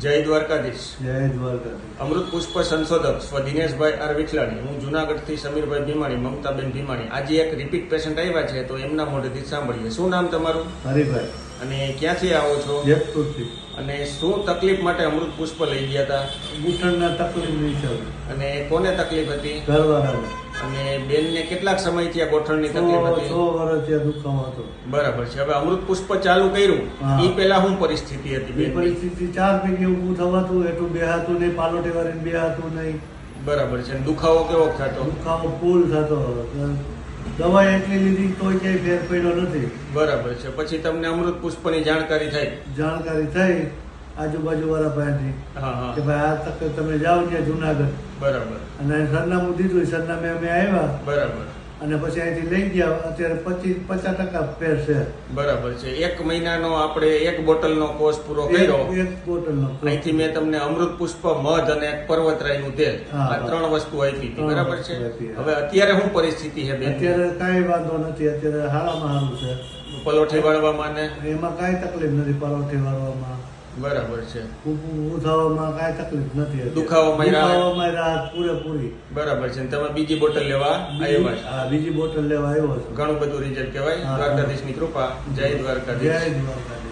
જય દ્વારકાધીશ. જય દ્વારકાધીશ. અમૃત પુષ્પ સંશોધક સ્વ દિનેશભાઈ આર વિઠલાણી. હું જુનાગઢથી સમીરભાઈ ભીમાણી, મમતાબેન ભીમાણી. આજે એક રિપીટ પેશન્ટ આવ્યા છે, તો એમના મોઢેથી સાંભળીએ. શું નામ તમારું? હરિભાઈ. અને ક્યાંથી આવો છો? જેતપુરથી. અને શું તકલીફ માટે અમૃત પુષ્પ લઈ ગયા હતા? ઘૂંટણના તકલીફ નહીં છે. અને કોને તકલીફ હતી? ઘરવાળાને. અને બેનને કેટલાક સમયથી આ ગોઠણની તકલીફ હતી? 100 વર્ષથી દુખાવો હતો. બરાબર છે. હવે અમૃત પુષ્પ ચાલુ કર્યું હા. એ પહેલા શું પરિસ્થિતિ હતી એ બેનની? પરિસ્થિતિ 4 પૈકી ઊભું થવાતું, એટલું બેહાતું નહીં, પાલોટી વાળીને બેહાતું નહીં. બરાબર છે. અને દુખાવો કેવો થતો? દુખાવો ફૂલ થતો. દવા એટલી લીધી તોય ક્યાંય ફેર પડ્યો નથી. બરાબર છે. પછી તમને અમૃત પુષ્પની જાણકારી થઈ? જાણકારી થઈ આજુબાજુ વાળા પાસેથી હા હા. કે ભાઈ આ તક તમે જાઓ ત્યાં જુનાગઢ, બરાબર અને સરનામું દીધું. સરનામે અમે આવ્યા બરાબર અને પછી અહીંથી લઈ ગયા. અત્યારે 50% ફેર છે. બરાબર છે. 1 મહિનાનો આપણે 1 બોટલનો કોર્સ પૂરો કર્યો. એક બોટલનો. અહીંથી મેં તમને અમૃત પુષ્પ, મધ અને એક પર્વતરાયનું તેલ, હા, આ 3 વસ્તુ આપી હતી. બરાબર છે. વસ્તુ આપી, હા. હવે અત્યારે શું પરિસ્થિતિ છે બેન? અત્યારે કાંઈ વાંધો નથી. અત્યારે હારામાં સારું છે. પલોઠી વાળવામાં ને એમાં કાંઈ તકલીફ નથી. પરોઠી વાળવામાં, બરાબર છે. ઊભું થવામાં કાંઈ તકલીફ નથી. દુખાવામાં રાહત? દુખાવામાં રાહત પૂરેપૂરી. બરાબર છે. અને તમે બીજી બોટલ લેવા આવ્યા છો. હા, બીજી બોટલ લેવા આવ્યો છું. ઘણું બધું રિઝલ્ટ કહેવાય. હા. દ્વારકાધીશની કૃપા. જય દ્વારકાધીશ. જય દ્વારકાધીશ.